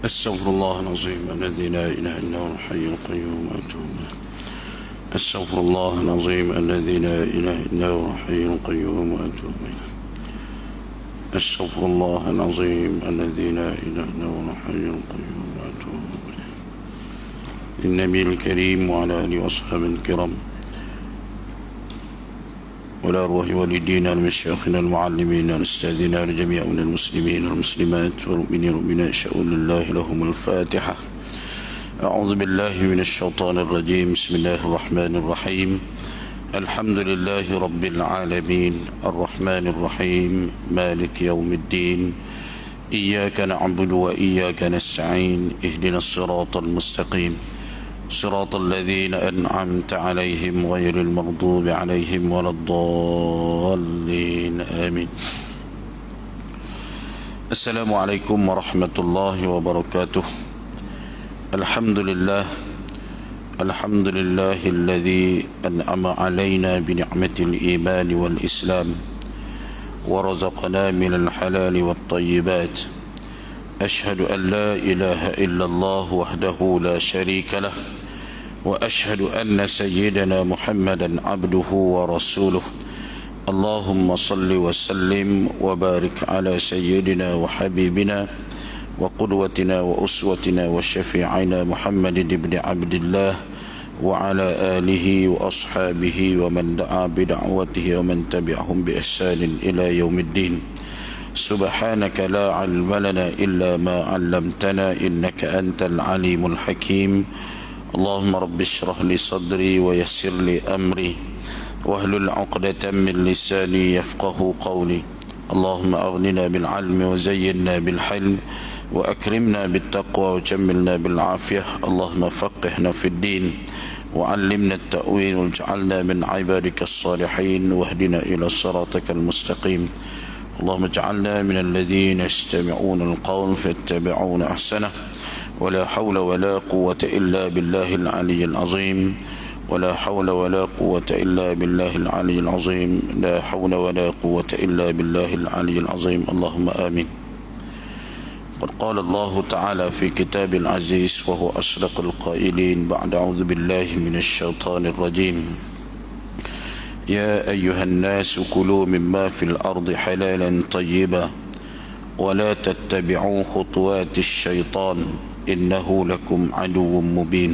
أستغفر الله العظيم الذي لا إله إلا هو الحي القيوم وأتوب إليه. أستغفر الله العظيم الذي لا إله إلا هو الحي القيوم وأتوب إليه. أستغفر الله العظيم الذي لا إله إلا هو الحي القيوم وأتوب إليه. للنبي الكريم وعلى آله وأصحابه الكرام والأرواح والدينا المشايخنا المعلمين الأستاذنا لجميع من المسلمين والمسلمات والمؤمنين والمؤمنات شاءوا لله لهم الفاتحة. أعوذ بالله من الشيطان الرجيم. بسم الله الرحمن الرحيم. الحمد لله رب العالمين الرحمن الرحيم مالك يوم الدين. إياك نعبد وإياك نستعين. اهدنا الصراط المستقيم صراط الذين أنعمت عليهم غير المغضوب عليهم ولا الضالين آمين. السلام عليكم ورحمة الله وبركاته. الحمد لله الذي أنعم علينا بنعمة الإيمان والإسلام ورزقنا من الحلال والطيبات. أشهد أن لا إله إلا الله وحده لا شريك له وأشهد أن سيدنا محمدا عبده ورسوله. اللهم صل وسلم وبارك على سيدنا وحبيبنا وقدوتنا وأسوتنا وشفيعنا محمد بن عبد الله وعلى آله وأصحابه ومن دعا بدعوته ومن تبعهم بإحسان إلى يوم الدين. سبحانك لا علم لنا إلا ما علمتنا إنك أنت العليم الحكيم. اللهم رب اشرح لي صدري ويسر لي أمري واحلل عقدة من لساني يفقه قولي. اللهم أغننا بالعلم وزينا بالحلم وأكرمنا بالتقوى وجملنا بالعافية. اللهم فقهنا في الدين وعلمنا التأويل واجعلنا من عبادك الصالحين واهدنا إلى صراطك المستقيم. اللهم اجعلنا من الذين يستمعون القول فيتبعون أحسنه. ولا حول ولا قوة إلا بالله العلي العظيم. ولا حول ولا قوة إلا بالله العلي العظيم. لا حول ولا قوة إلا بالله العلي العظيم. اللهم آمين. قد قال الله تعالى في كتاب العزيز وهو أصدق القائلين بعد أعوذ بالله من الشيطان الرجيم. يا أيها الناس كلوا مما في الأرض حلالا طيبا ولا تتبعوا خطوات الشيطان إنه لكم عدو مبين.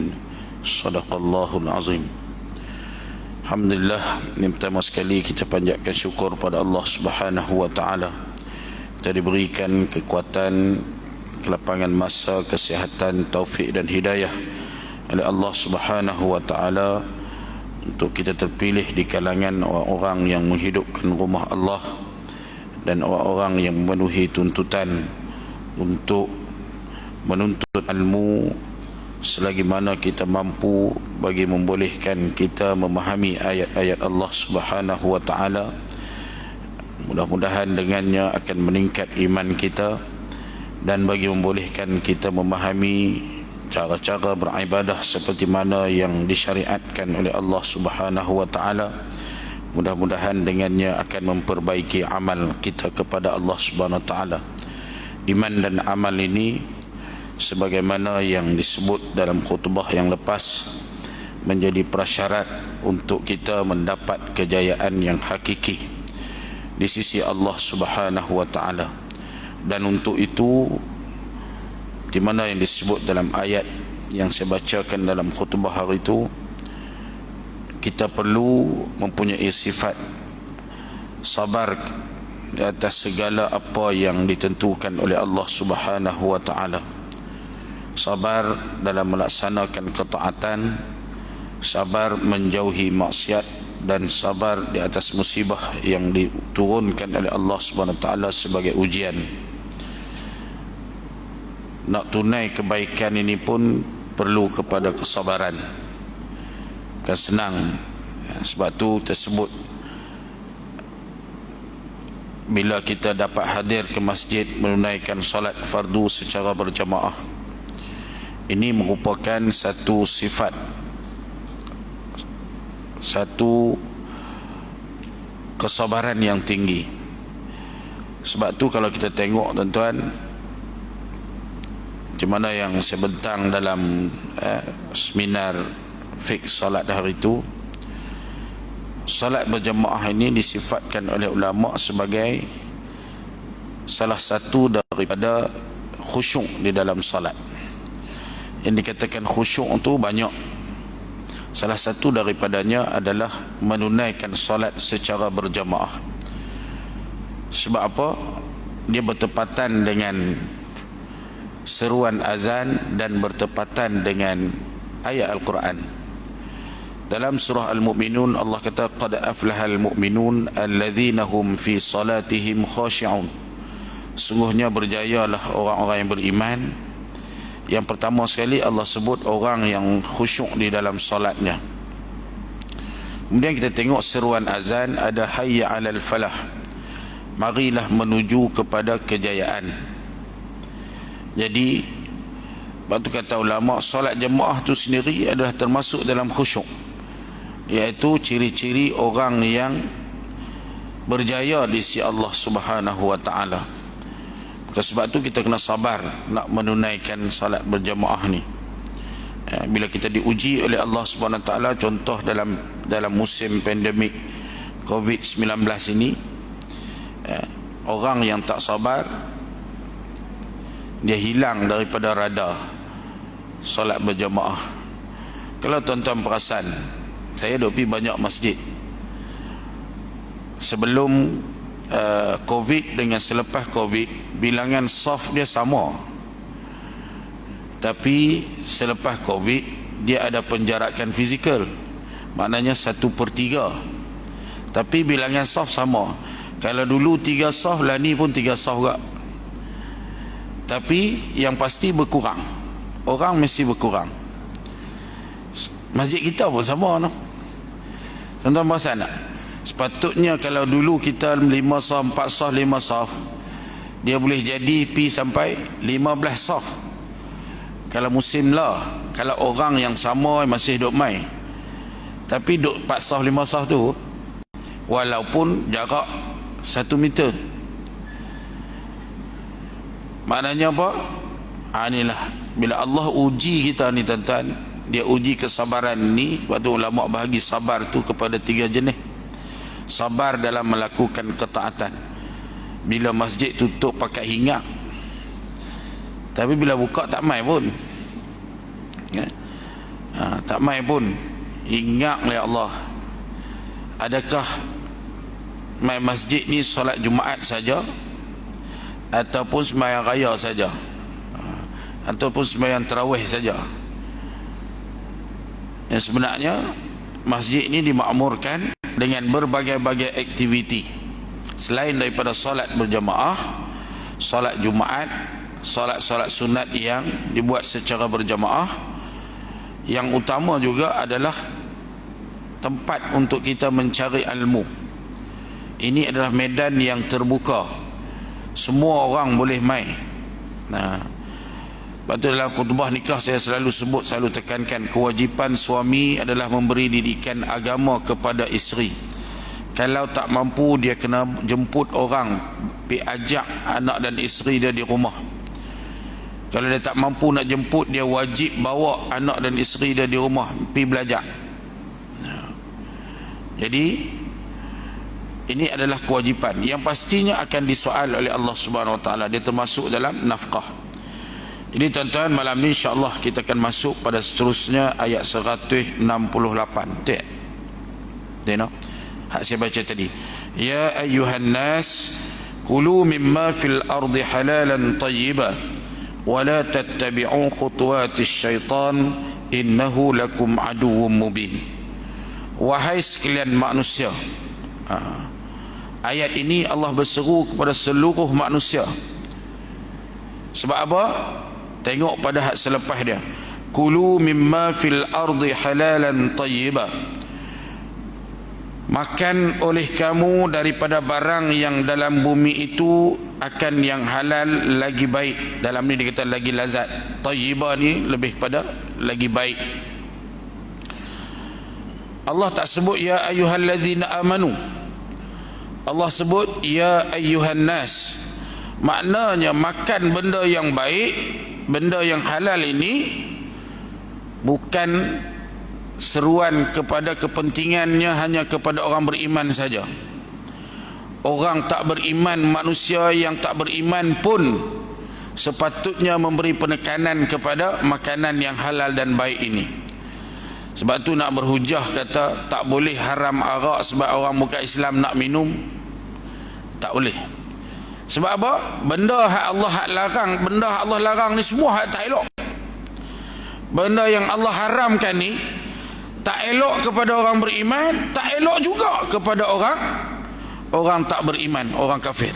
صدق الله العظيم. Alhamdulillah, ini pertama sekali kita panjatkan syukur pada Allah Subhanahu wa taala. Kita diberikan kekuatan, kelapangan masa, kesihatan, taufik dan hidayah oleh Allah Subhanahu wa taala untuk kita terpilih di kalangan orang-orang yang menghidupkan rumah Allah dan orang-orang yang memenuhi tuntutan untuk menuntut ilmu selagi mana kita mampu bagi membolehkan kita memahami ayat-ayat Allah Subhanahu wa taala. Mudah-mudahan dengannya akan meningkat iman kita dan bagi membolehkan kita memahami cara-cara beribadah seperti mana yang disyariatkan oleh Allah Subhanahu wa taala. Mudah-mudahan dengannya akan memperbaiki amal kita kepada Allah Subhanahu wa taala. Iman dan amal ini sebagaimana yang disebut dalam khutbah yang lepas menjadi prasyarat untuk kita mendapat kejayaan yang hakiki di sisi Allah Subhanahu wa taala. Dan untuk itu, di mana yang disebut dalam ayat yang saya bacakan dalam khutbah hari itu, kita perlu mempunyai sifat sabar di atas segala apa yang ditentukan oleh Allah Subhanahu wa taala. Sabar dalam melaksanakan ketaatan, sabar menjauhi maksiat, dan sabar di atas musibah yang diturunkan oleh Allah Subhanahu wa taala sebagai ujian. Nak tunai kebaikan ini pun perlu kepada kesabaran. Bukan senang. Sebab tu tersebut bila kita dapat hadir ke masjid menunaikan solat fardu secara berjamaah, ini merupakan satu sifat, satu kesabaran yang tinggi. Sebab tu kalau kita tengok tuan-tuan, macam mana yang saya bentang dalam seminar fiqh salat hari itu, salat berjemaah ini disifatkan oleh ulama sebagai salah satu daripada khusyuk di dalam salat. Yang dikatakan khusyuk itu banyak. Salah satu daripadanya adalah menunaikan salat secara berjemaah. Sebab apa? Dia bertepatan dengan seruan azan dan bertepatan dengan ayat Al-Quran. Dalam surah Al-Mu'minun Allah kata qad aflahal mu'minun alladzina hum fi salatihim khashi'un. Sungguhnya berjayalah orang-orang yang beriman. Yang pertama sekali Allah sebut orang yang khusyuk di dalam salatnya. Kemudian kita tengok seruan azan ada hayya 'alal falah. Marilah menuju kepada kejayaan. Jadi waktu kata ulama, solat jemaah tu sendiri adalah termasuk dalam khusyuk, iaitu ciri-ciri orang yang berjaya di sisi Allah Subhanahu wa taala. Sebab tu kita kena sabar nak menunaikan salat berjemaah ni. Bila kita diuji oleh Allah Subhanahu wa taala, contoh dalam musim pandemik COVID-19 ini, orang yang tak sabar dia hilang daripada radar solat berjemaah. Kalau tuan-tuan perasan, saya duk pergi banyak masjid. Sebelum COVID dengan selepas COVID, bilangan saf dia sama. Tapi selepas COVID, dia ada penjarakan fizikal. Maknanya 1/3. Tapi bilangan saf sama. Kalau dulu 3 saf, lah ni pun 3 saf juga. Tapi yang pasti berkurang. Orang mesti berkurang. Masjid kita pun sama no? Tuan-tuan perasan tak? Sepatutnya kalau dulu kita 5 saf, 4 saf, 5 saf, dia boleh jadi pi sampai 15 saf. Kalau musim lah, kalau orang yang sama masih duk mai. Tapi duk 4 saf, 5 saf tu, walaupun jarak 1 meter. Maknanya apa? Inilah bila Allah uji kita ni tuan-tuan, dia uji kesabaran ni. Sebab tu ulama bahagi sabar tu kepada 3 jenis. Sabar dalam melakukan ketaatan. Bila masjid tutup pakai hinggap, tapi bila buka tak mai pun, tak mai pun, ingat oleh Allah. Adakah mai masjid ni solat Jumaat saja, ataupun sembahyang raya saja, ataupun sembahyang tarawih saja? Yang sebenarnya masjid ini dimakmurkan dengan berbagai-bagai aktiviti selain daripada solat berjamaah, solat Jumaat, solat-solat sunat yang dibuat secara berjamaah. Yang utama juga adalah tempat untuk kita mencari ilmu. Ini adalah medan yang terbuka, semua orang boleh mai. Sebab tu dalam khutbah nikah saya selalu sebut, selalu tekankan, kewajipan suami adalah memberi didikan agama kepada isteri. Kalau tak mampu, dia kena jemput orang, pergi ajak anak dan isteri dia di rumah. Kalau dia tak mampu nak jemput, dia wajib bawa anak dan isteri dia di rumah pergi belajar. Jadi ini adalah kewajipan yang pastinya akan disoal oleh Allah Subhanahu Wa Taala. Dia termasuk dalam nafkah. Jadi tuan-tuan, malam ni insya-Allah kita akan masuk pada seterusnya ayat 168. Tengok hak saya baca tadi. Ya ayyuhan nas kulu mimma fil ardi halalan tayyiban wa la tattabi'u khutuwatis syaitan innahu lakum aduwwum mubin. Wahai sekalian manusia. Ayat ini Allah berseru kepada seluruh manusia. Sebab apa? Tengok pada hak selepas dia. Kulu mimma fil ardi halalan tayyiba. Makan oleh kamu daripada barang yang dalam bumi itu akan yang halal lagi baik. Dalam ni dikata lagi lazat. Tayyiba ni lebih pada lagi baik. Allah tak sebut ya ayyuhallazina amanu. Allah sebut ya ayyuhan nas. Maknanya makan benda yang baik, benda yang halal ini bukan seruan kepada kepentingannya hanya kepada orang beriman saja. Orang tak beriman, manusia yang tak beriman pun sepatutnya memberi penekanan kepada makanan yang halal dan baik ini. Sebab tu nak berhujah kata tak boleh haram arak sebab orang bukan Islam nak minum, tak boleh. Sebab apa? Benda hak Allah hak larang, benda hak Allah larang ni semua hak tak elok. Benda yang Allah haramkan ni tak elok kepada orang beriman, tak elok juga kepada orang tak beriman, orang kafir.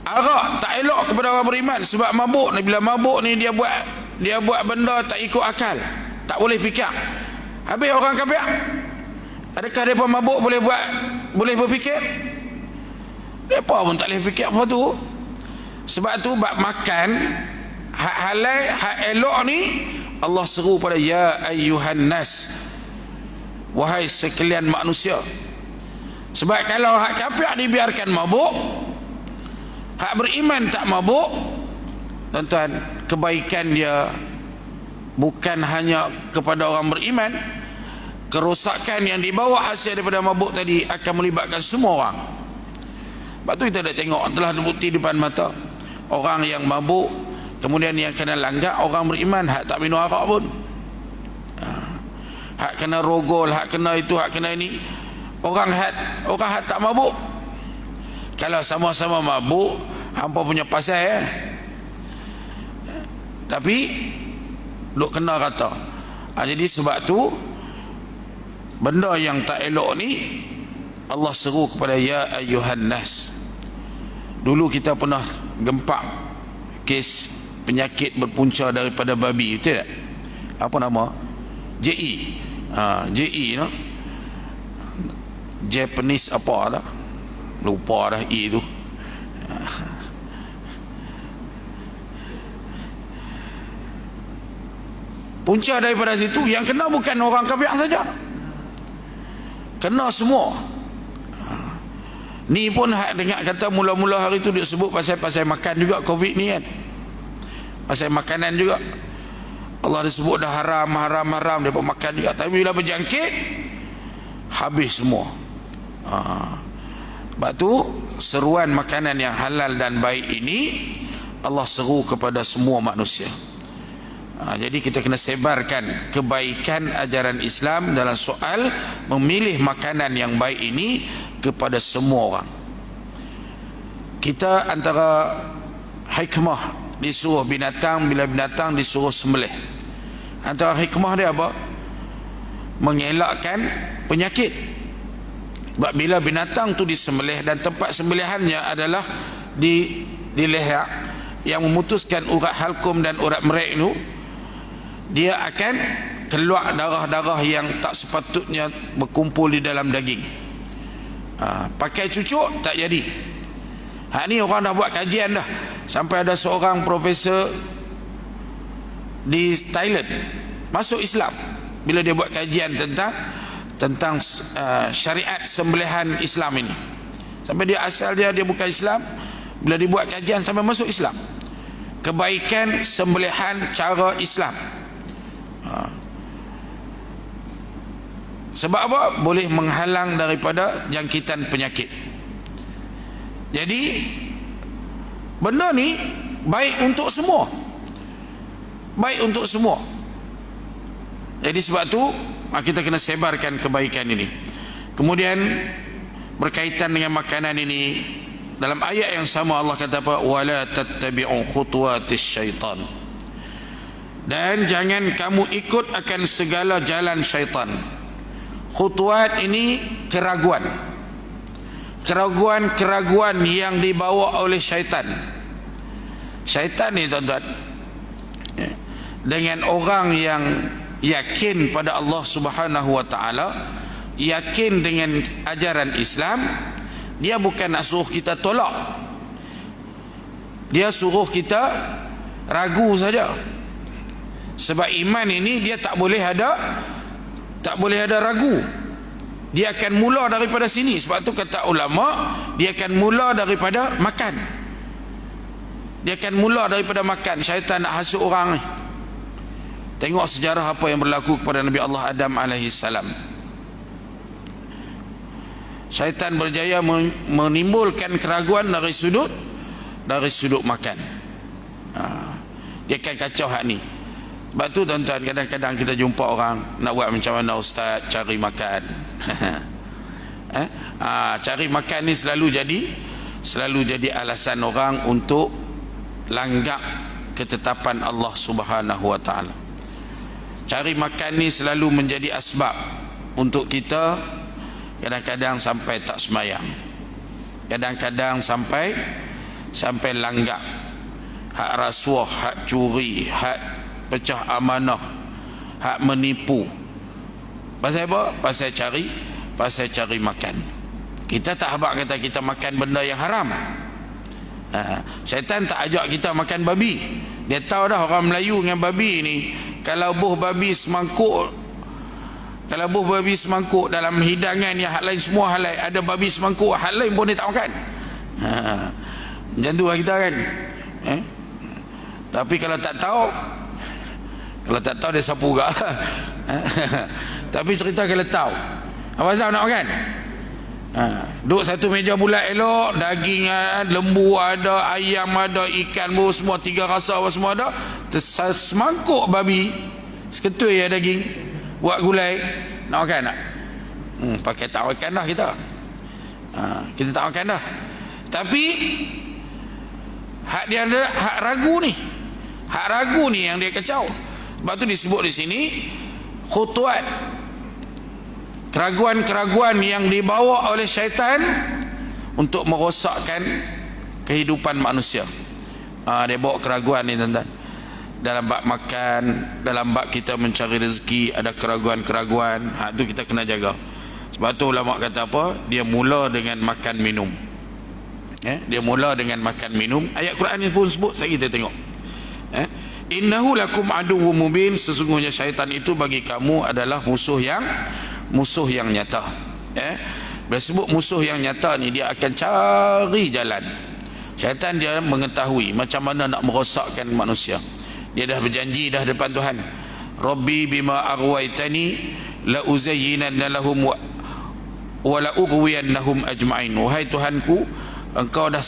Arak tak elok kepada orang beriman sebab mabuk ni, bila mabuk ni dia buat benda tak ikut akal, tak boleh fikir. Habis orang kafir, adakah mereka mabuk boleh berfikir? Mereka pun tak boleh fikir apa tu. Sebab tu bab makan hak halal, hak elok ni Allah seru pada ya ayyuhan nas, wahai sekalian manusia. Sebab kalau hak kafir dibiarkan mabuk, hak beriman tak mabuk, tuan-tuan, kebaikan dia bukan hanya kepada orang beriman. Kerosakan yang dibawa hasil daripada mabuk tadi akan melibatkan semua orang. Sebab tu kita dah tengok, telah terbukti depan mata orang yang mabuk, kemudian yang kena langgar orang beriman, hak tak minum arak pun, hak kena rogol, hak kena itu, hak kena ini. Orang hak tak mabuk, kalau sama-sama mabuk, hampa punya pasal tapi duk kena kata. Jadi sebab tu benda yang tak elok ni Allah seru kepada ya ayyuhan nas. Dulu kita pernah gempak kes penyakit berpunca daripada babi, betul tak? Apa nama? JE. JE no? Japanese apa dah? Lupa dah E tu. Punca daripada situ, yang kena bukan orang kafir saja, kena semua. Ni pun dengar kata mula-mula hari tu dia sebut pasal makan juga Covid ni kan, pasal makanan juga. Allah dia sebut dah haram dia pun makan juga, tapi bila berjangkit habis semua. Sebab tu seruan makanan yang halal dan baik ini Allah seru kepada semua manusia. Jadi kita kena sebarkan kebaikan ajaran Islam dalam soal memilih makanan yang baik ini kepada semua orang. Kita antara hikmah disuruh binatang, bila binatang disuruh sembelih, antara hikmah dia apa? Mengelakkan penyakit. Sebab bila binatang tu disembelih dan tempat sembelihannya adalah di leher yang memutuskan urat halkum dan urat merek itu, dia akan keluar darah-darah yang tak sepatutnya berkumpul di dalam daging. Pakai cucuk tak jadi. Ni orang dah buat kajian dah, sampai ada seorang profesor di Thailand masuk Islam bila dia buat kajian tentang syariat sembelihan Islam ini. Sampai dia asal dia bukan Islam, bila dibuat kajian sampai masuk Islam, kebaikan sembelihan cara Islam. Sebab apa? Boleh menghalang daripada jangkitan penyakit. Jadi benda ni baik untuk semua, baik untuk semua. Jadi sebab tu kita kena sebarkan kebaikan ini. Kemudian berkaitan dengan makanan ini, dalam ayat yang sama Allah kata apa? Wala tattabi'u khutuwatis syaitan. Dan jangan kamu ikut akan segala jalan syaitan. Khutuwat ini keraguan, keraguan yang dibawa oleh syaitan. Syaitan ni tuan-tuan, dengan orang yang yakin pada Allah Subhanahu wa taala, yakin dengan ajaran Islam, dia bukan nak suruh kita tolak, dia suruh kita ragu saja. Sebab iman ini dia tak boleh ada ragu. Dia akan mula daripada sini. Sebab tu kata ulama, dia akan mula daripada makan. Dia akan mula daripada makan. Syaitan nak hasut orang ni. Tengok sejarah apa yang berlaku kepada Nabi Allah Adam AS. Syaitan berjaya menimbulkan keraguan dari sudut makan. Dia akan kacau hak ni. Sebab tu tuan-tuan, kadang-kadang kita jumpa orang nak buat macam mana ustaz, cari makan. Cari makan ni selalu jadi alasan orang untuk langgak ketetapan Allah Subhanahu wa taala. Cari makan ni selalu menjadi asbab untuk kita kadang-kadang sampai tak semayang, kadang-kadang sampai langgak, hak rasuah, hak curi, hak pecah amanah, hak menipu. Pasal apa? Pasal cari makan. Kita tak habaq kata kita makan benda yang haram. Syaitan tak ajak kita makan babi. Dia tahu dah orang Melayu dengan babi ni, kalau buh babi semangkuk dalam hidangan yang hak lain semua halal, ada babi semangkuk hak lain pun dia tak makan. Macam tu lah kita kan. Tapi kalau tak tahu dia sapu juga. Tapi cerita kalau tahu, apa Azam nak makan? Duduk satu meja bulat elok, daging lembu ada, ayam ada, ikan pun semua, 3 rasa apa semua ada, semangkuk babi, seketui ya daging, buat gulai, nak makan tak? Pakai tak makan dah kita. Kita tak makan dah. Tapi hak dia ada, hak ragu ni yang dia kacau. Sebab tu disebut di sini khutuat, keraguan-keraguan yang dibawa oleh syaitan untuk merosakkan kehidupan manusia. Dia bawa keraguan ni tuan-tuan. Dalam bab makan, dalam bab kita mencari rezeki, ada keraguan-keraguan. Tu kita kena jaga. Sebab tu ulama kata apa? Dia mula dengan makan minum. Dia mula dengan makan minum. Ayat Quran ni pun sebut, saya kita tengok. Innahu lakum aduwwum mubin, sesungguhnya syaitan itu bagi kamu adalah musuh yang nyata. Bila sebut musuh yang nyata ni, dia akan cari jalan. Syaitan dia mengetahui macam mana nak merosakkan manusia. Dia dah berjanji dah depan Tuhan, Rabbi bima aghwaytani la uzayyinanna lahum wa la ughwiyannahum ajma'in. Wahai Tuhanku, engkau dah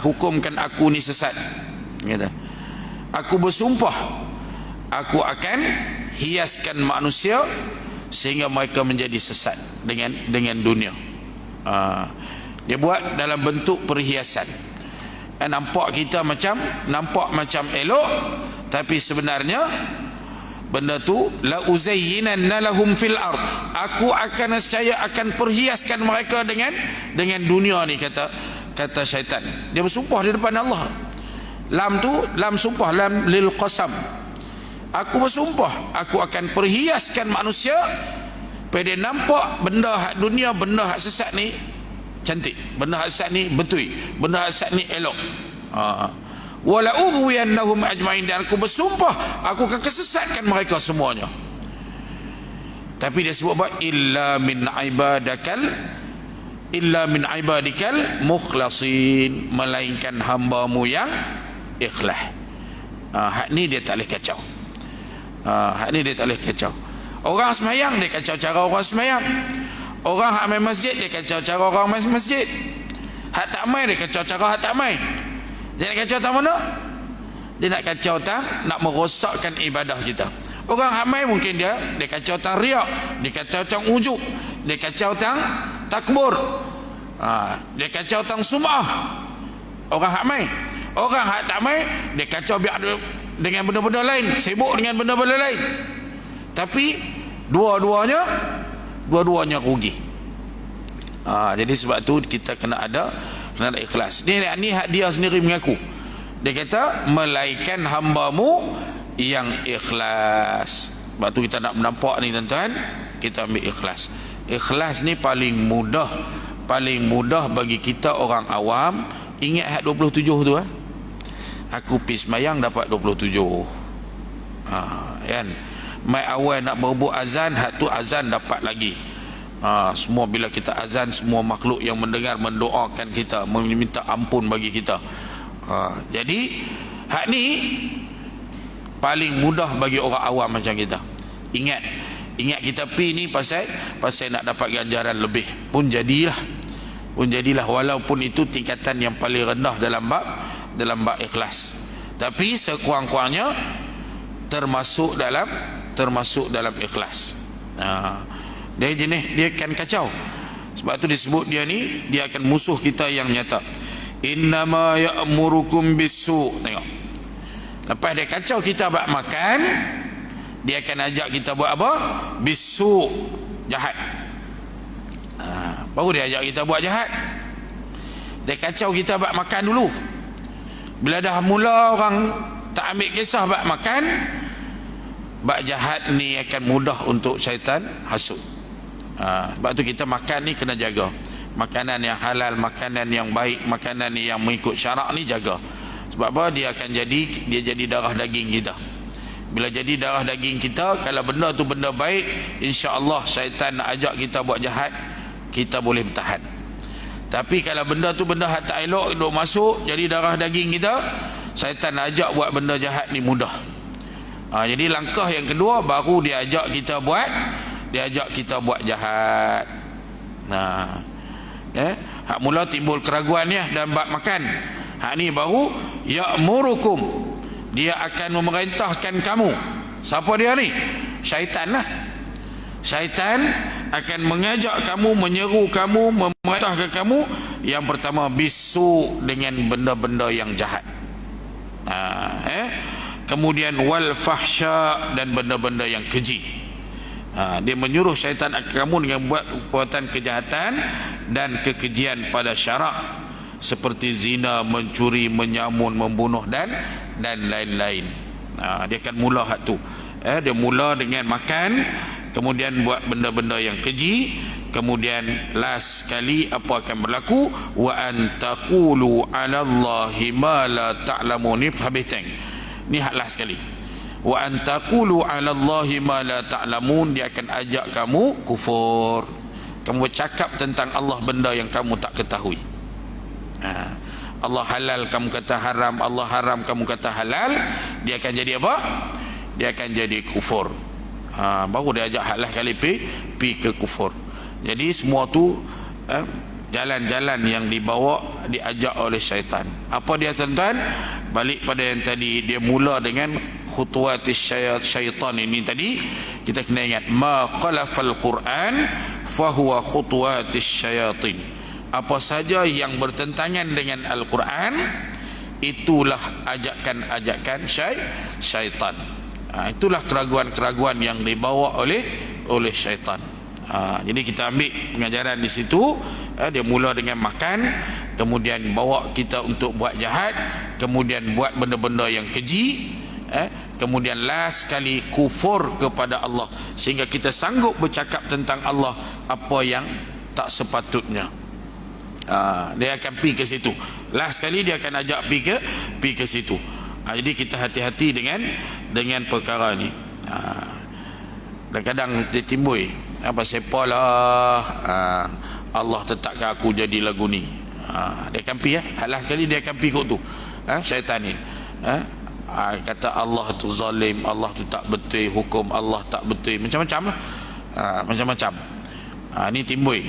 hukumkan aku ni sesat. Kata, aku bersumpah aku akan hiaskan manusia sehingga mereka menjadi sesat dengan dunia. Dia buat dalam bentuk perhiasan. Nampak macam elok, tapi sebenarnya benda tu la uzayyinanna lahum fil ard. Aku akan nescaya akan perhiaskan mereka dengan dunia ni, kata syaitan. Dia bersumpah di depan Allah. Lam tu lam sumpah, lam lil qasam. Aku bersumpah aku akan perhiaskan manusia supaya dia nampak benda hak dunia, benda hak sesat ni cantik, benda hak sesat ni betul, benda hak sesat ni elok. Wala ughwiyannahum ajmain, dan aku bersumpah aku akan kesesatkan mereka semuanya. Tapi dia sebut apa? Illa min ibadikal mukhlasin, melainkan hamba-Mu yang ikhlas. Hak ni dia tak boleh kacau. Orang semayang dia kacau cara orang semayang. Orang hak main masjid dia kacau cara orang main masjid. Hak tak main dia kacau cara hak tak main. Dia nak kacau tak mana? Dia nak kacau tak nak merosakkan ibadah kita. Orang hak main mungkin dia kacau tak riak, dia kacau tak ujub, dia kacau tak takbur, dia kacau tak sum'ah. Orang hak main. Orang hak tak main dia kacau biar dengan benda-benda lain, sibuk dengan benda-benda lain. Tapi dua-duanya rugi. Jadi sebab tu kita kena ada ikhlas. Ni hak dia sendiri mengaku. Dia kata melainkan hamba-Mu yang ikhlas. Sebab tu kita nak nampak ni tuan-tuan, kita ambil ikhlas. Ikhlas ni paling mudah bagi kita orang awam. Ingat hak 27 tu aku pergi semayang dapat 27. Kan? Mai awal nak berebut azan, hak tu azan dapat lagi. Semua bila kita azan, semua makhluk yang mendengar mendoakan kita, meminta ampun bagi kita. Jadi hak ni paling mudah bagi orang awam macam kita. Ingat kita pi ni pasal nak dapat ganjaran lebih. Pun jadilah walaupun itu tingkatan yang paling rendah dalam bab ikhlas. Tapi sekurang-kurangnya termasuk dalam ikhlas. Dia akan kacau. Sebab tu disebut dia akan musuh kita yang nyata. Innama ya'murukum bisu'. Tengok, lepas dia kacau kita buat makan, dia akan ajak kita buat apa? Bisu', jahat. Baru dia ajak kita buat jahat. Dia kacau kita buat makan dulu. Bila dah mula orang tak ambil kisah buat makan, buat jahat ni akan mudah untuk syaitan hasut. Sebab tu kita makan ni kena jaga. Makanan yang halal, makanan yang baik, makanan yang mengikut syarak ni jaga. Sebab apa? Dia jadi darah daging kita. Bila jadi darah daging kita, kalau benda tu benda baik, insya-Allah syaitan nak ajak kita buat jahat, kita boleh bertahan. Tapi kalau benda tu benda hak tak elok duk masuk jadi darah daging kita, syaitan nak ajak buat benda jahat ni mudah. Jadi langkah yang kedua baru dia ajak kita buat jahat. Hak mula timbul keraguan dalam bab makan. Hak ni baru ya'murukum, dia akan memerintahkan kamu. Siapa dia ni? Syaitan lah. Syaitan akan mengajak kamu, menyeru kamu, memerintahkan kamu. Yang pertama bisu, dengan benda-benda yang jahat. Kemudian wal fahsya, dan benda-benda yang keji. Dia menyuruh syaitan kamu dengan buat perbuatan kejahatan dan kekejian pada syarak, seperti zina, mencuri, menyamun, membunuh dan lain-lain. Dia akan mula hak tu. Dia mula dengan makan, kemudian buat benda-benda yang keji, kemudian last sekali apa akan berlaku? Wa antaqulu 'ala Allahi ma la ta'lamun. Ni habis teng. Ni hak last sekali. Wa antaqulu 'ala Allahi ma la ta'lamun. Dia akan ajak kamu kufur. Kamu bercakap tentang Allah benda yang kamu tak ketahui. Allah halal kamu kata haram, Allah haram kamu kata halal. Dia akan jadi apa? Dia akan jadi kufur. Baru dia ajak halal kali pi ke kufur. Jadi semua tu jalan-jalan yang dibawa, diajak oleh syaitan. Apa dia tuan-tuan? Balik pada yang tadi, dia mula dengan khutuwatis syaitan ini tadi. Kita kena ingat, ma khalafal Quran fahuwa khutuwatis syaitin. Apa saja yang bertentangan dengan Al-Quran, itulah ajakan-ajakan syaitan. Itulah keraguan-keraguan yang dibawa oleh syaitan. Jadi kita ambil pengajaran di situ. Dia mula dengan makan, kemudian bawa kita untuk buat jahat, kemudian buat benda-benda yang keji, kemudian last sekali kufur kepada Allah, sehingga kita sanggup bercakap tentang Allah apa yang tak sepatutnya. Dia akan pi ke situ. Last sekali dia akan ajak pi ke situ. Jadi kita hati-hati dengan perkara ni. Kadang-kadang dia timbul apa sepalah Allah tetapkan aku jadi lagu ni. Dia akan pi last sekali dia akan pi kot tu. Syaitan ni. Kata Allah tu zalim, Allah tu tak betul, hukum Allah tak betul, macam-macam lah. Macam-macam. Ni timbul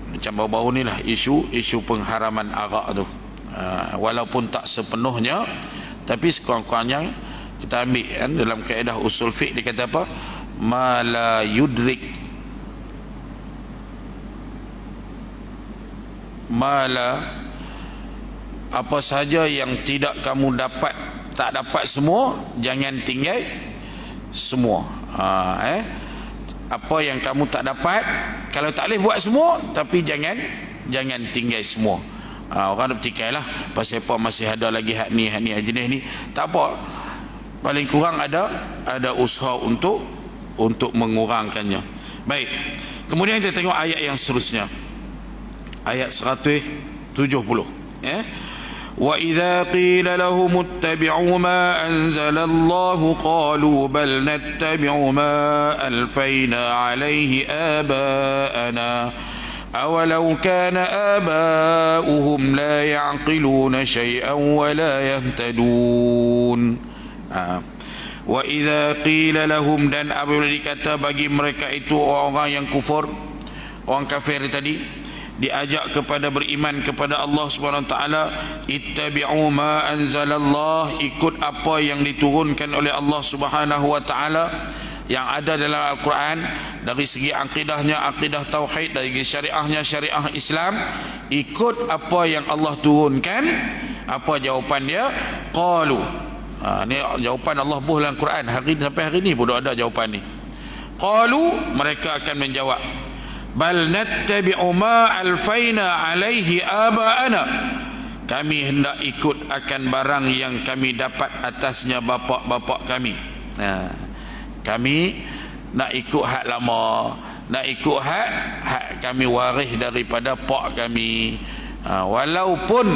macam baru-baru ni lah isu pengharaman arak tu. Walaupun tak sepenuhnya, tapi sekurang-kurangnya kita ambil dalam kaedah usul fiqh, dia kata apa? Ma la yudrik, mala, apa saja yang tidak kamu dapat, tak dapat semua, jangan tinggal semua. Apa yang kamu tak dapat, kalau tak boleh buat semua, tapi jangan tinggal semua. Orang dah bertikai lah, pasal apa masih ada lagi hak ni jenis ni. Tak apa, paling kurang ada usaha untuk mengurangkannya. Baik, kemudian kita tengok ayat yang seterusnya, ayat 170. وإذا قيل لهم اتبعوا ما أنزل الله قالوا بل نتبع ما ألفينا عليه آباءنا أولو كان آباؤهم لا يعقلون شيئا ولا يهتدون. وإذا قيل لهم, dan apabila dikata bagi mereka itu orang yang kufur, orang kafir tadi, diajak kepada beriman kepada Allah Subhanahu wa taala, ittabi'u ma anzalallah, ikut apa yang diturunkan oleh Allah Subhanahu wa taala yang ada dalam Al-Quran, dari segi akidahnya akidah tauhid, dari segi syariahnya syariah Islam, ikut apa yang Allah turunkan. Apa jawapan dia? Qalu, ni jawapan Allah buh dalam Quran sampai hari ni pun ada jawapan ni. Qalu, mereka akan menjawab, bal nattabi'u ma alfaina alaihi aba'ana, kami hendak ikut akan barang yang kami dapat atasnya bapa-bapa kami. Kami nak ikut hak lama, nak ikut hak kami waris daripada pak kami, walaupun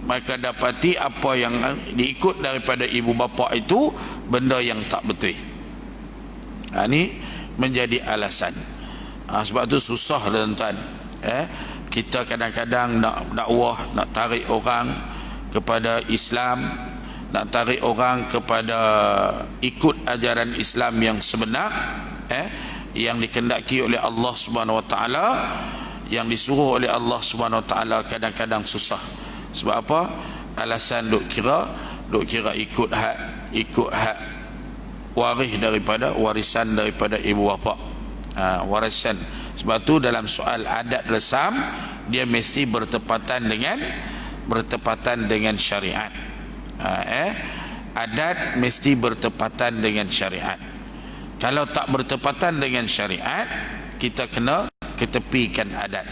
mereka dapati apa yang diikut daripada ibu bapa itu benda yang tak betul. Ini menjadi alasan. Sebab tu susah tuan-tuan. Kita kadang-kadang nak dakwah, nak tarik orang kepada Islam, nak tarik orang kepada ikut ajaran Islam yang sebenar, yang dikehendaki oleh Allah Subhanahu wa taala, yang disuruh oleh Allah Subhanahu wa taala, kadang-kadang susah. Sebab apa? Alasan duk kira ikut hak waris daripada warisan daripada ibu bapa. Warisan. Sebab tu dalam soal adat resam, dia mesti bertepatan dengan syariat. Adat mesti bertepatan dengan syariat. Kalau tak bertepatan dengan syariat, kita kena ketepikan adat.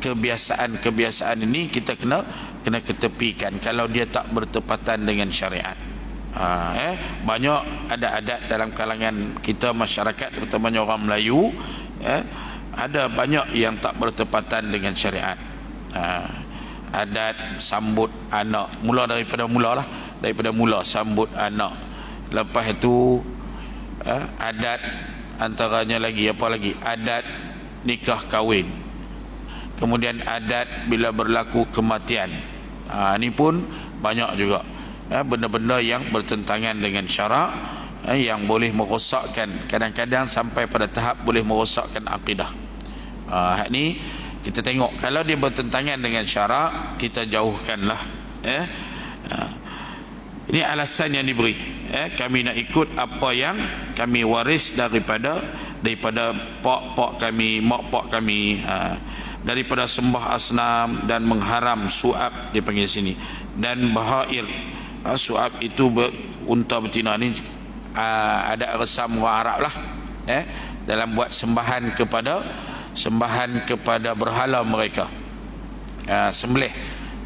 Kebiasaan ini kita kena ketepikan kalau dia tak bertepatan dengan syariat. Banyak ada adat dalam kalangan kita masyarakat, terutamanya orang Melayu, ada banyak yang tak bertepatan dengan syariat. Adat sambut anak, daripada mula sambut anak. Lepas itu adat antaranya lagi apa lagi? Adat nikah kahwin. Kemudian adat bila berlaku kematian. Ini pun banyak juga. Benda-benda yang bertentangan dengan syarak, yang boleh merosakkan, kadang-kadang sampai pada tahap boleh merosakkan akidah. Ni kita tengok, kalau dia bertentangan dengan syarak, kita jauhkanlah. Ini alasan yang diberi. Kami nak ikut apa yang kami waris daripada pak kami, mak pak kami, daripada sembah asnam dan mengharam suap, dia panggil sini, dan bahair. Suap itu unta betina. Ni ada resam orang Arab lah, dalam buat sembahan kepada berhala mereka. Sembelih.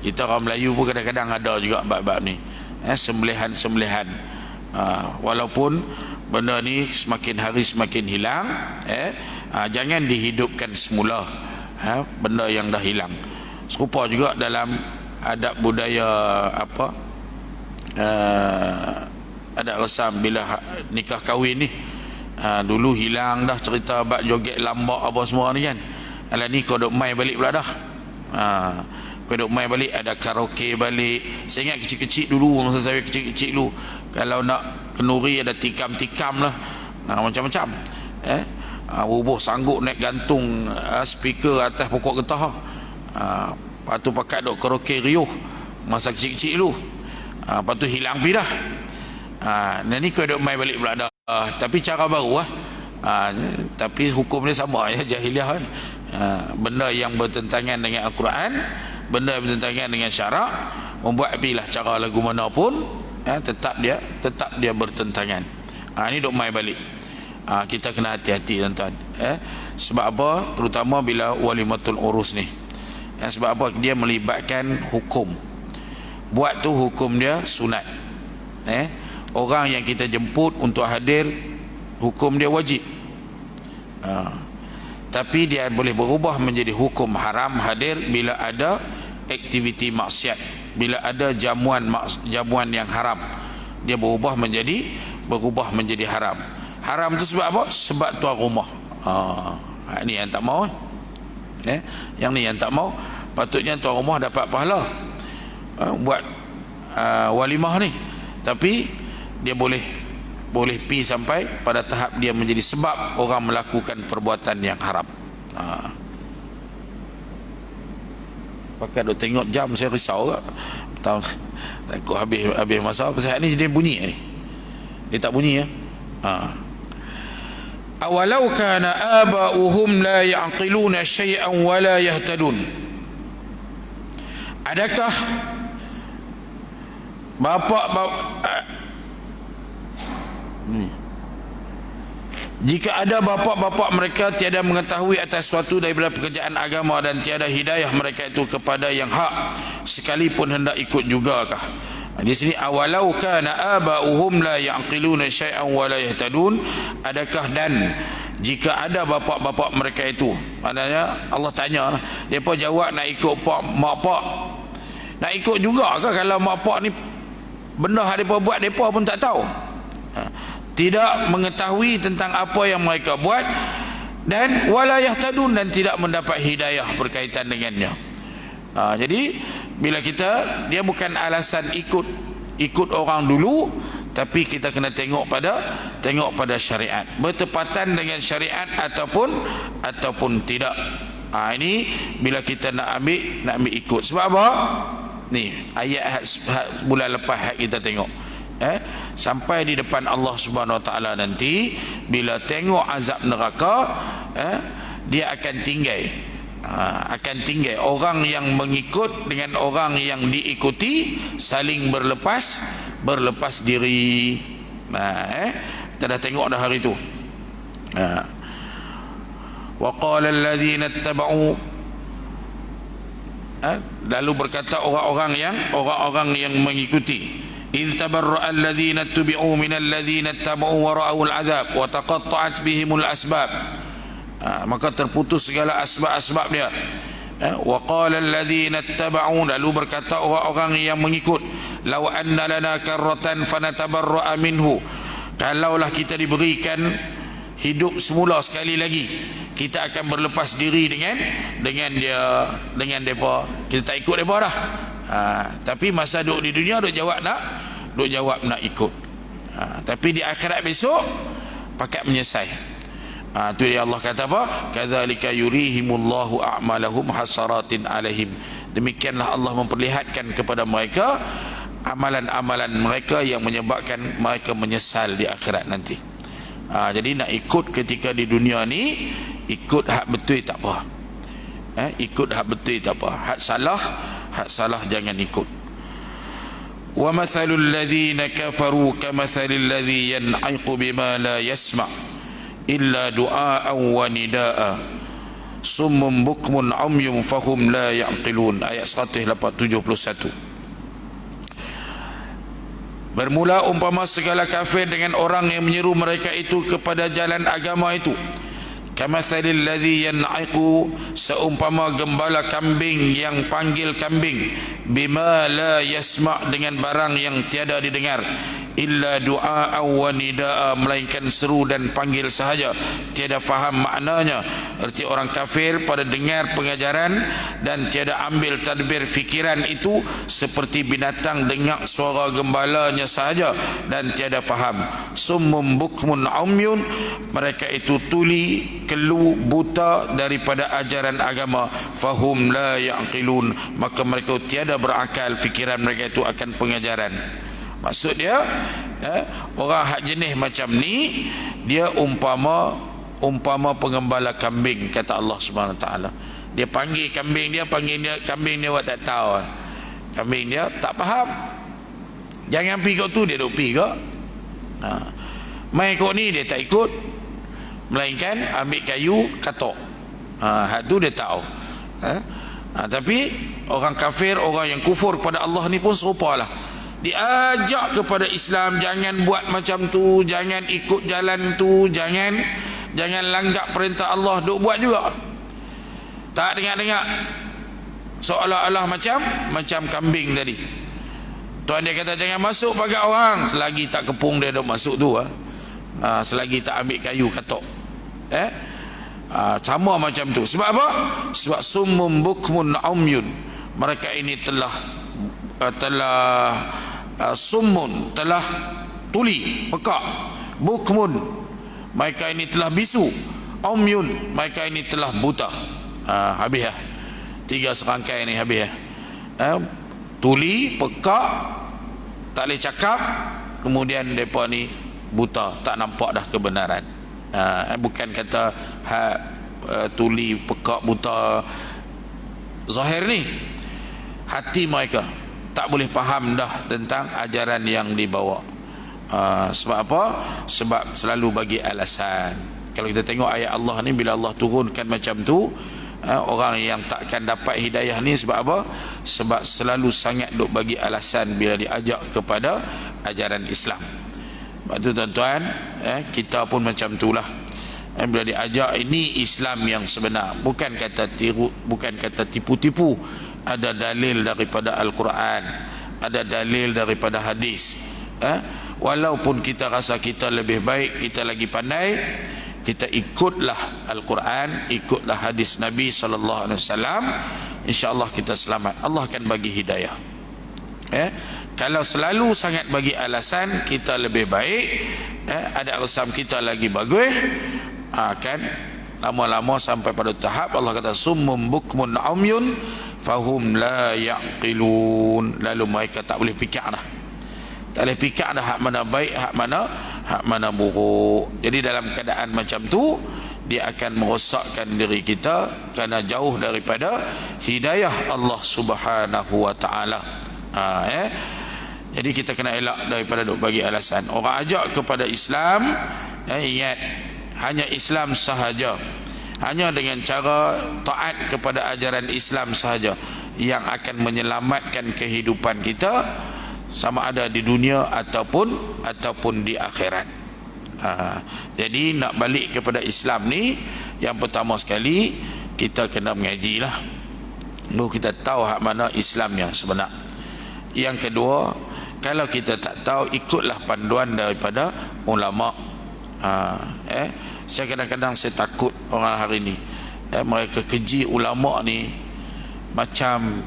Kita orang Melayu pun kadang-kadang ada juga bab-bab ni, sembelihan. Walaupun benda ni semakin hari semakin hilang, jangan dihidupkan semula benda yang dah hilang. Serupa juga dalam adab budaya adat resam bila nikah kahwin ni. Dulu hilang dah cerita bab joget lambak apa semua ni kan. Alah ni kau duk mai balik pula dah. Kau duk mai balik, ada karaoke balik. Saya ingat kecil-kecil dulu, masa saya kecil-kecil dulu, kalau nak kenduri ada tikam-tikam lah, macam-macam. Bubuh sanggup naik gantung speaker atas pokok getah. Lepas tu pakat duk karaoke riuh masa kecil-kecil dulu. Lepas tu hilang pergi dah. Dan ni kau duk mai balik pula dah. Tapi cara baru lah. Tapi hukum dia sama ya, jahiliah. Benda yang bertentangan dengan Al-Quran, benda yang bertentangan dengan syarak, membuat pilih cara lagu mana pun, tetap dia bertentangan. Ni duk mai balik. Kita kena hati-hati tuan-tuan. Sebab apa? Terutama bila walimatul urus ni. Sebab apa? Dia melibatkan hukum. Buat tu hukum dia sunat. Orang yang kita jemput untuk hadir, hukum dia wajib. Tapi dia boleh berubah menjadi hukum haram hadir bila ada aktiviti maksiat. bila ada jamuan yang haram, dia berubah menjadi haram. Haram tu sebab apa? Sebab tuan rumah. Ini yang tak mau. Yang ni yang tak mau. Patutnya tuan rumah dapat pahala buat walimah ni, tapi dia boleh pi sampai pada tahap dia menjadi sebab orang melakukan perbuatan yang haram. Pakai duk tengok jam, saya risau ke takut habis masa. Pasal ni dia bunyi ni, dia tak bunyi ya. Awalau kana aba'uhum la ya'qiluna syai'an wa la yahtadun. Adakah jika ada bapa-bapa mereka tiada mengetahui atas suatu daripada pekerjaan agama dan tiada hidayah mereka itu kepada yang hak, sekalipun hendak ikut jugakah? Di sini awalau kana aba'uhum la ya'qiluna syai'an wa la yahtadun. Adakah dan jika ada bapa-bapa mereka itu, maknanya Allah tanya, depa jawab nak ikut mak pak, nak ikut juga ke kalau mak pak ni benda yang depa buat depa pun tak tahu, tidak mengetahui tentang apa yang mereka buat, dan wala yahtadun, dan tidak mendapat hidayah berkaitan dengannya. Jadi bila kita, dia bukan alasan ikut orang dulu, tapi kita kena tengok pada syariat, bertepatan dengan syariat ataupun tidak. Ini bila kita nak ambil ikut. Sebab apa? Ni ayat bulan lepas kita tengok, sampai di depan Allah Subhanahu Wa Taala nanti, bila tengok azab neraka, dia akan tinggal orang yang mengikut dengan orang yang diikuti, saling berlepas diri. Kita dah tengok dah hari tu. Wa qala alladhina ittaba'u, lalu berkata orang-orang yang mengikuti, idh tabarra'a alladhina tubi'u minal ladhina ittaba'u wa ra'awul 'adzab wa taqatta'at bihimul asbab. Maka terputus segala asbab-asbab dia. Wa qala alladhina ittaba'u, lalu berkata orang-orang yang mengikut, law anna lana karratan fanatabarra'a minhu, kalaulah kita diberikan hidup semula sekali lagi, kita akan berlepas diri dengan depa. Kita tak ikut depa dah. Tapi masa duduk di dunia duk jawab nak ikut. Tapi di akhirat besok pakat menyesal. Tu dia Allah kata apa? Kadzalika yurihimullahu a'malahum hasaratin alaihim. Demikianlah Allah memperlihatkan kepada mereka amalan-amalan mereka yang menyebabkan mereka menyesal di akhirat nanti. Jadi nak ikut ketika di dunia ni, ikut hak betul tak apa. Ikut hak betul tak apa. Hak salah jangan ikut. Wa mathalul ladzina kafaru kamathalil ladzi yan'iqu bima la yasma' illa du'a'an wa nida'a summun bukmun umyum fahum la ya'qilun. Ayat 171. Bermula umpama segala kafir dengan orang yang menyeru mereka itu kepada jalan agama itu, kamathalil ladzi yan'iqu, seumpama gembala kambing yang panggil kambing, bima la yasma', dengan barang yang tiada didengar, illa du'a wa nida'a, melainkan seru dan panggil sahaja, tiada faham maknanya. Erti orang kafir pada dengar pengajaran dan tiada ambil tadbir fikiran itu, seperti binatang dengar suara gembalanya sahaja dan tiada faham. Summum bukmun umyun, mereka itu tuli, kelu, buta daripada ajaran agama. Fahum la ya'qilun, maka mereka tiada berakal, fikiran mereka itu akan pengajaran. Maksud dia, orang hak jenis macam ni, dia umpama pengembala kambing, kata Allah Subhanahu Taala. Dia panggil kambing dia awak tak tahu. Kambing dia tak faham. Jangan pergi kau tu, dia duk pergi kau. Mai kau ni dia tak ikut, melainkan ambil kayu katok. Hak tu dia tahu. Tapi orang kafir, orang yang kufur pada Allah ni pun serupalah. Diajak kepada Islam, jangan buat macam tu, jangan ikut jalan tu, jangan langgak perintah Allah, duk buat juga. Tak dengar-dengar. seolah-olah macam kambing tadi. Tuan dia kata jangan masuk pagar orang selagi tak kepung dia duk masuk tu, selagi tak ambil kayu katok. Sama macam tu. Sebab apa? Sebab summum bukmun umyun, mereka ini telah summun, telah tuli, pekak. Bukmun, mereka ini telah bisu. Umyun, mereka ini telah buta. Habis ya. 3 serangkai ni habis ya. Tuli, pekak, tak boleh cakap, kemudian mereka ni buta, tak nampak dah kebenaran. Bukan kata tuli, pekak, buta zahir ni, hati mereka tak boleh faham dah tentang ajaran yang dibawa. Sebab apa? Sebab selalu bagi alasan. Kalau kita tengok ayat Allah ni, bila Allah turunkan macam tu, orang yang takkan dapat hidayah ni sebab apa? Sebab selalu sangat duk bagi alasan bila diajak kepada ajaran Islam. Sebab tu tuan-tuan, kita pun macam itulah. Bila diajak, ini Islam yang sebenar, bukan kata tiru, bukan kata tipu-tipu. Ada dalil daripada Al-Quran, ada dalil daripada hadis. Walaupun kita rasa kita lebih baik, kita lagi pandai, kita ikutlah Al-Quran, ikutlah hadis Nabi SAW, insya-Allah kita selamat. Allah akan bagi hidayah. Kalau selalu sangat bagi alasan kita lebih baik, ada resam kita lagi bagus, akan lama-lama sampai pada tahap Allah kata summum bukmun umyun fahum la yaqilun, lalu mereka tak boleh fikir dah. Tak boleh fikir dah hak mana baik, hak mana buruk. Jadi dalam keadaan macam tu, dia akan merosakkan diri kita kerana jauh daripada hidayah Allah Subhanahu wa taala. Jadi kita kena elak daripada duk bagi alasan. Orang ajak kepada Islam, ingat hanya Islam sahaja, hanya dengan cara taat kepada ajaran Islam sahaja yang akan menyelamatkan kehidupan kita, sama ada di dunia ataupun di akhirat. Jadi nak balik kepada Islam ni, yang pertama sekali kita kena mengaji lah, baru kita tahu hak mana Islam yang sebenar. Yang kedua, kalau kita tak tahu, ikutlah panduan daripada ulama. Saya kadang-kadang saya takut orang hari ni, mereka keji ulama ni macam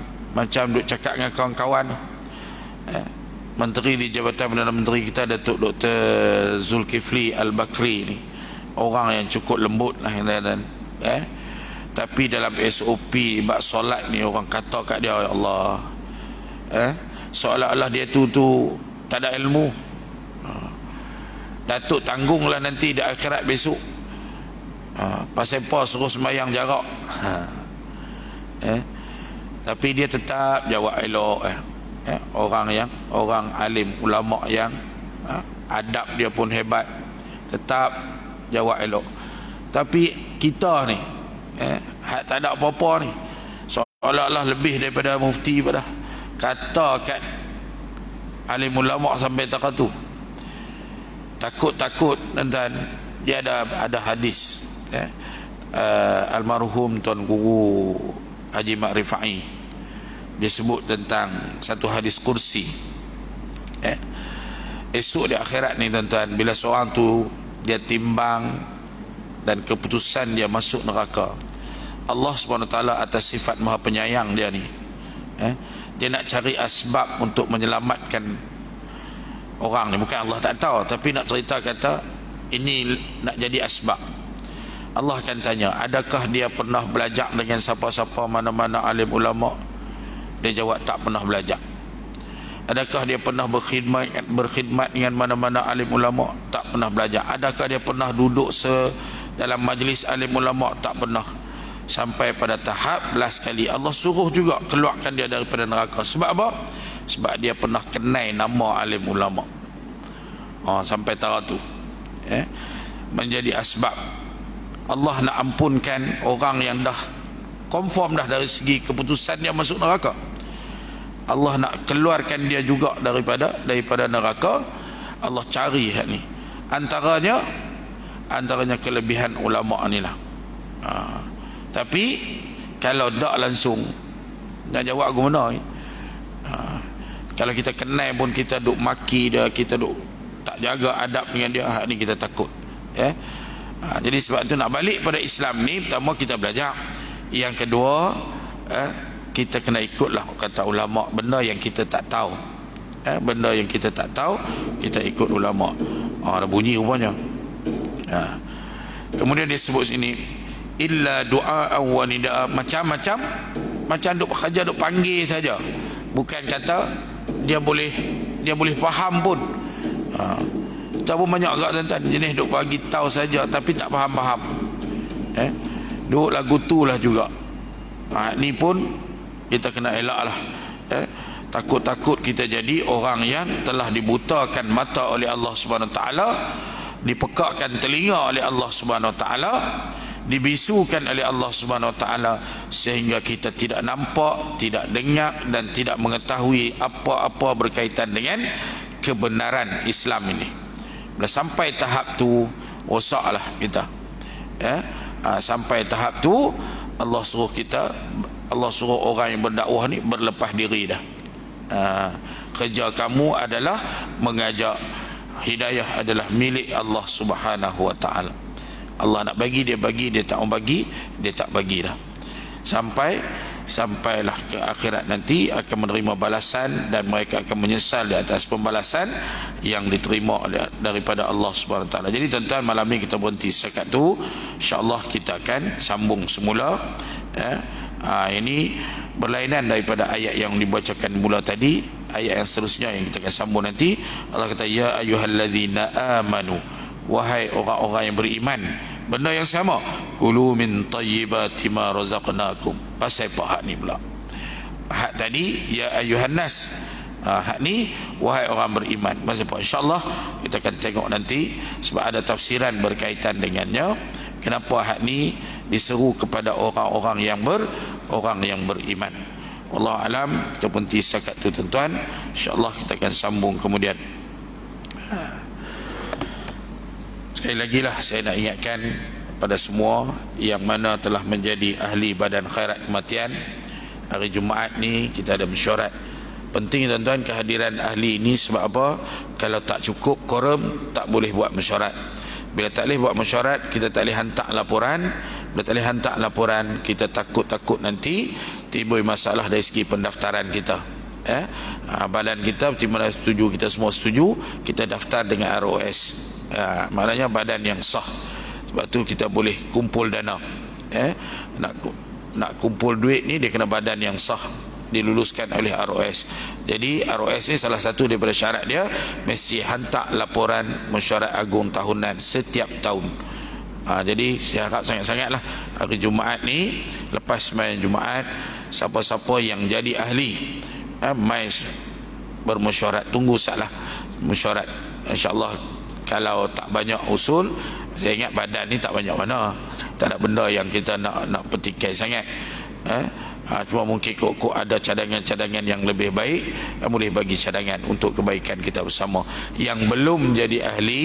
duk cakap dengan kawan-kawan. Menteri di Jabatan Perdana Menteri kita, Datuk Dr. Zulkifli Al-Bakri ni, orang yang cukup lembut lah, dan tapi dalam SOP bab solat ni, orang kata kat dia, ya Allah, seolah-olah dia tu tak ada ilmu. Datuk tanggunglah nanti di akhirat besok, pasal apa suruh sembahyang jarak. Tapi dia tetap jawab elok. Orang alim, ulama yang adab dia pun hebat, tetap jawab elok. Tapi kita ni tak ada apa-apa ni, seolah-olah lebih daripada mufti pada kata kat alim ulama sampai tak tu. Takut dan dia ada hadis, almarhum Tuan Guru Haji Mak Rifai, dia sebut tentang satu hadis kursi. Esok di akhirat ni tuan-tuan, bila seorang tu dia timbang dan keputusan dia masuk neraka, Allah SWT atas sifat maha penyayang dia ni, dia nak cari asbab untuk menyelamatkan orang ni. Bukan Allah tak tahu, tapi nak cerita, kata ini nak jadi asbab. Allah akan tanya, adakah dia pernah belajar dengan siapa-siapa, mana-mana alim ulama? Dia jawab tak pernah belajar. Adakah dia pernah berkhidmat dengan mana-mana alim ulama? Tak pernah belajar. Adakah dia pernah duduk dalam majlis alim ulama? Tak pernah. Sampai pada tahap last kali Allah suruh juga keluarkan dia daripada neraka. Sebab apa? Sebab dia pernah kenal nama alim ulama. Sampai tahap tu, menjadi asbab. Allah nak ampunkan orang yang dah konform dah dari segi keputusan dia masuk neraka. Allah nak keluarkan dia juga daripada neraka. Allah cari hal ni. Antaranya kelebihan ulama ni lah. Tapi kalau tak langsung nak jawab guna. Kalau kita kenal pun kita duk maki dia, kita duk tak jaga adab dengan dia, ni kita takut. Jadi sebab tu nak balik pada Islam ni, pertama kita belajar. Yang kedua, kita kena ikutlah kata ulama, benda yang kita tak tahu. Benda yang kita tak tahu, kita ikut ulama. Ada bunyi rupanya. Kemudian dia sebut sini, illa du'a wa nidaa, macam-macam, macam duk kerja duk panggil saja. Bukan kata dia boleh faham pun. Kita pun banyak agak tuan-tuan jenis duk bagi tahu saja tapi tak faham-faham. Duk lagu tu lah juga. Ni pun kita kena elak lah. Takut-takut kita jadi orang yang telah dibutakan mata oleh Allah Subhanahu Wa Taala, dipekakkan telinga oleh Allah Subhanahu Wa Taala, dibisukan oleh Allah Subhanahu Wa Taala, sehingga kita tidak nampak, tidak dengar dan tidak mengetahui apa-apa berkaitan dengan kebenaran Islam ini. Bila sampai tahap tu, rosaklah kita. Sampai tahap tu, Allah suruh orang yang berdakwah ni berlepas diri dah. Kerja kamu adalah mengajak. Hidayah adalah milik Allah Subhanahu Wa Taala. Allah nak bagi, dia bagi. Dia tak mau bagi, dia tak bagi dah. Sampailah ke akhirat nanti akan menerima balasan, dan mereka akan menyesal di atas pembalasan yang diterima daripada Allah Subhanahu Wa Taala. Jadi tuan-tuan, malam ni kita berhenti setakat tu. InsyaAllah kita akan sambung semula. Ini berlainan daripada ayat yang dibacakan mula tadi. Ayat yang seterusnya yang kita akan sambung nanti, Allah kata, ya ayyuhalladzina amanu, wahai orang-orang yang beriman, benda yang sama, kulu min tayyibati ma razaqnakum. Pasal apa hak ni pula? Hak tadi ya ayyuhan nas, hak ni wahai orang beriman. Pasal apa? InsyaAllah kita akan tengok nanti, sebab ada tafsiran berkaitan dengannya. Kenapa hak ni diseru kepada orang-orang yang beriman. Wallahu alam. Kita berhenti setakat tu tuan-tuan. InsyaAllah kita akan sambung kemudian. Sekali lagi lah saya nak ingatkan pada semua yang mana telah menjadi ahli badan khairat kematian, hari Jumaat ni kita ada mesyuarat. Penting tuan-tuan kehadiran ahli ini. Sebab apa? Kalau tak cukup quorum, tak boleh buat mesyuarat. Bila tak boleh buat mesyuarat, kita tak boleh hantar laporan. Bila tak boleh hantar laporan, kita takut nanti timbul masalah dari segi pendaftaran kita. Badan kita timbalan setuju, kita semua setuju, kita daftar dengan ROS. Maknanya badan yang sah. Sebab tu kita boleh kumpul dana. Nak kumpul duit ni, dia kena badan yang sah, diluluskan oleh ROS. Jadi ROS ni salah satu daripada syarat dia, mesti hantar laporan mesyuarat agung tahunan setiap tahun. Jadi saya harap sangat-sangatlah hari Jumaat ni, lepas sembahyang Jumaat, siapa-siapa yang jadi ahli mai bermesyuarat, tunggu salah mesyuarat. InsyaAllah kalau tak banyak usul, saya ingat badan ni tak banyak mana, tak ada benda yang kita nak petikai sangat. Cuma mungkin kok ada cadangan-cadangan yang lebih baik, boleh bagi cadangan untuk kebaikan kita bersama. Yang belum jadi ahli,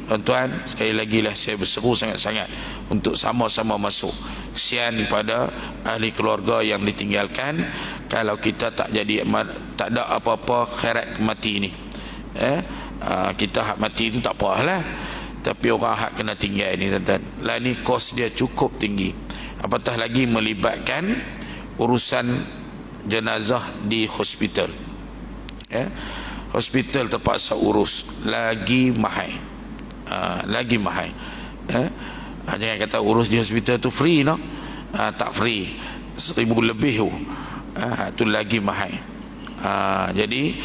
tuan-tuan, sekali lagi lah saya berseru sangat-sangat untuk sama-sama masuk. Kesian pada ahli keluarga yang ditinggalkan kalau kita tak ada apa-apa khairat mati ni. Kita hak mati itu tak apalah, tapi orang hak kena tinggal ni tuan-tuan, lah ni kos dia cukup tinggi. Apatah lagi melibatkan urusan jenazah di hospital. Hospital terpaksa urus, lagi mahal. Lagi mahal. Jangan kata urus di hospital tu free, no? Tak free, 1,000 lebih tu lagi mahal. Jadi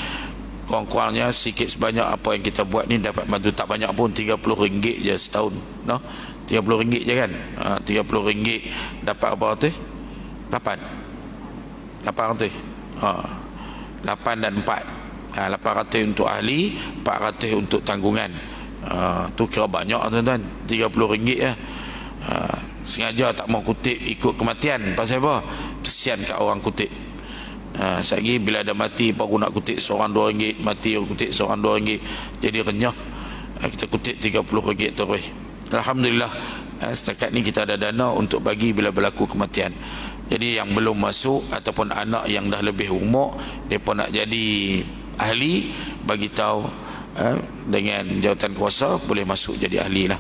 kurang-kurangnya sikit sebanyak apa yang kita buat ni dapat bantu, tak banyak pun, RM30 je setahun, no? RM30 je kan. RM30 dapat apa tu? 800. 8 dan 4. 800 untuk ahli, 400 untuk tanggungan. Tu kira banyak tuan-tuan. RM30 ya. Sengaja tak mau kutip ikut kematian. Pasal apa? Kesian kat orang kutip. Lagi bila ada mati baru nak kutip seorang RM2, mati kutip seorang RM2, jadi renyah. Kita kutip RM30 terus. Alhamdulillah, setakat ni kita ada dana untuk bagi bila berlaku kematian. Jadi yang belum masuk ataupun anak yang dah lebih umur, mereka nak jadi ahli, bagi tahu dengan jawatan kuasa boleh masuk jadi ahli lah.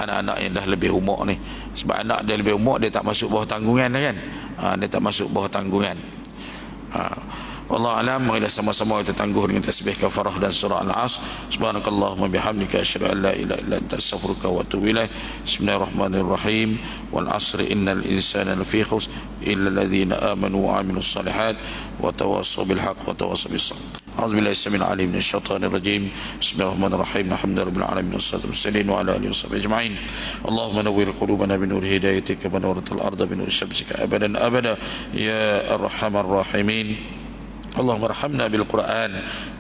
Anak-anak yang dah lebih umur ni, sebab anak dia lebih umur, dia tak masuk bawah tanggungan dah kan. Dia tak masuk bawah tanggungan. Wallahu alam. Mari sama-sama kita tangguh dengan tasbih kafarah dan surah Al-As. Subhanakallahumma bihamdika asyhadu an la ilaha illa anta astaghfiruka wa atubu ilaik. Bismillahirrahmanirrahim. Wal 'asri innal insana lafi khusr illa alladhina amanu wa 'amilus shalihat wa tawassaw bil haqq wa tawassaw bis sabr. أعوذ بالله السميع العليم من الشيطان الرجيم. بسم الله الرحمن الرحيم. الحمد لله رب العالمين والصلاة والسلام على آله وصحبه أجمعين. اللهم نور قلوبنا بنور هدايتك ونورت الأرض بنور شمسك أبدا أبدا يا أرحم الراحمين. اللهم ارحمنا بالقرآن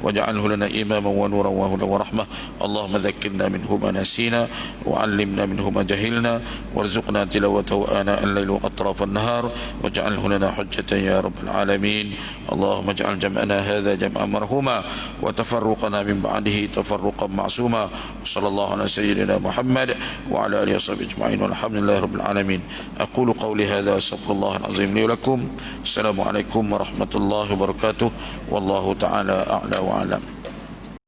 واجعله لنا إماما ونورا وهدى ورحمة. اللهم ذكرنا منه ما نسينا وعلمنا منه ما جهلنا وارزقنا تلاوته آناء الليل وأطراف النهار واجعله لنا حجة يا رب العالمين. اللهم اجعل جمعنا هذا جمعا مرحوما وتفرقنا من بعده تفرقا معصوما. وصلى الله على سيدنا محمد وعلى آله وصحبه أجمعين والحمد لله رب العالمين. أقول قولي هذا أستغفر الله العظيم لي ولكم. السلام عليكم ورحمة الله وبركاته. والله تعالى أعلى وأعلم.